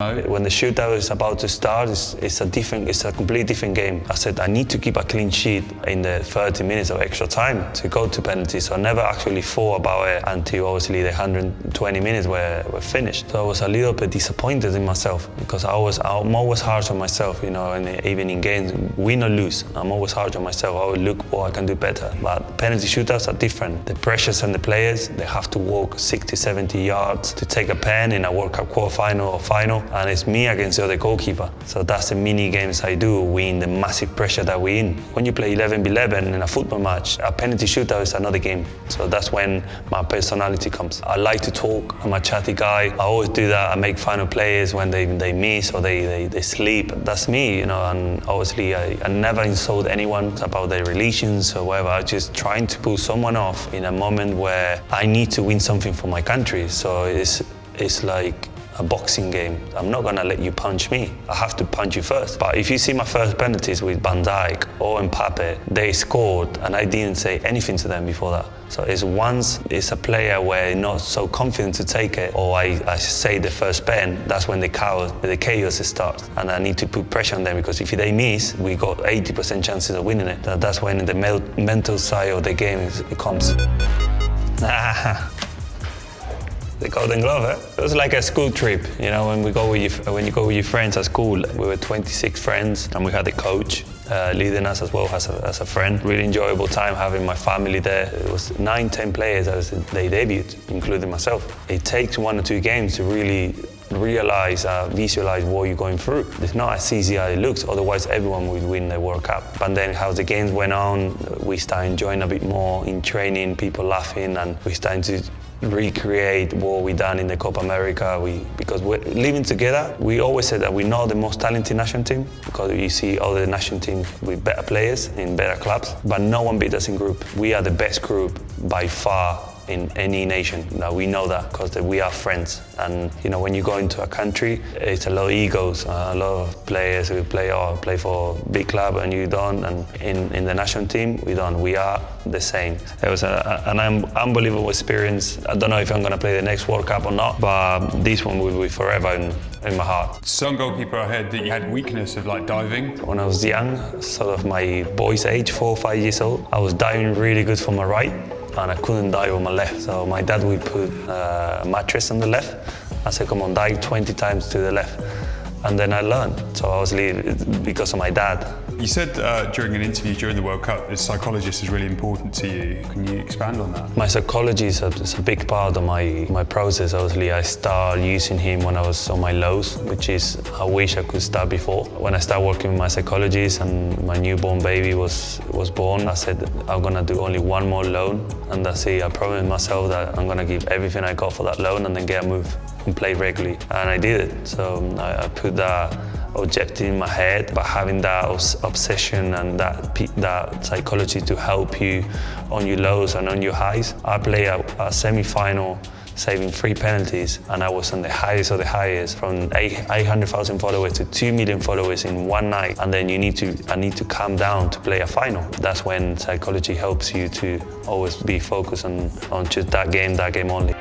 When the shootout is about to start, it's a completely different game. I said I need to keep a clean sheet in the 30 minutes of extra time to go to penalties. So I never actually thought about it until obviously the 120 minutes were finished. So I was a little bit disappointed in myself because I'm always harsh on myself, you know, and even in games, win or lose, I'm always harsh on myself. I always look what I can do better. But penalty shootouts are different. The pressures on the players, they have to walk 60, 70 yards to take a pen in a World Cup quarterfinal or final. And it's me against the other goalkeeper. So that's the mini games I do. We in the massive pressure that we're in. When you play 11v11 in a football match, a penalty shootout is another game. So that's when my personality comes. I like to talk. I'm a chatty guy. I always do that. I make fun of players when they miss or they sleep. That's me, you know. And obviously I never insult anyone about their religions or whatever. I'm just trying to pull someone off in a moment where I need to win something for my country. So it's like a boxing game. I'm not gonna let you punch me. I have to punch you first. But if you see my first penalties with Van Dijk or Mbappe, they scored and I didn't say anything to them before that. So it's a player where not so confident to take it, or I say the first pen, that's when the chaos starts. And I need to put pressure on them because if they miss, we got 80% chances of winning it. That's when the mental side of the game it comes. The Golden Glove, eh? It was like a school trip, you know, when you go with your friends at school. We were 26 friends and we had a coach leading us as well as a friend. Really enjoyable time having my family there. It was 9-10 players as they debuted, including myself. It takes 1 or 2 games to really realize, visualize what you're going through. It's not as easy as it looks, otherwise everyone would win the World Cup. But then as the games went on, we started enjoying a bit more in training, people laughing, and we started to recreate what we done in the Copa America. Because we're living together, we always said that we're not the most talented national team because you see other national teams with better players in better clubs, but no one beat us in group. We are the best group by far in any nation. Now we know that because we are friends. And you know, when you go into a country, it's a lot of egos, a lot of players who play for a big club and you don't. And in the national team, we don't. We are the same. It was an unbelievable experience. I don't know if I'm going to play the next World Cup or not, but this one will be forever in my heart. Some goalkeeper I heard that you had weakness of like diving. When I was young, sort of my boy's age, 4 or 5 years old, I was diving really good from my right, and I couldn't dive on my left. So my dad would put a mattress on the left. I said, come on, dive 20 times to the left. And then I learned. So I was because of my dad. You said during an interview during the World Cup, the psychologist is really important to you. Can you expand on that? My psychology is a big part of my process. Obviously, I started using him when I was on my lows, which is I wish I could start before. When I started working with my psychologist and my newborn baby was born, I said I'm gonna do only 1 more loan, and that's it. I promised myself that I'm gonna give everything I got for that loan and then get a move and play regularly, and I did it. So I put that objective in my head, but having that obsession and that psychology to help you on your lows and on your highs. I played a semi-final saving 3 penalties, and I was on the highest of the highest, from 800,000 followers to 2 million followers in one night. And then I need to calm down to play a final. That's when psychology helps you to always be focused on just that game only.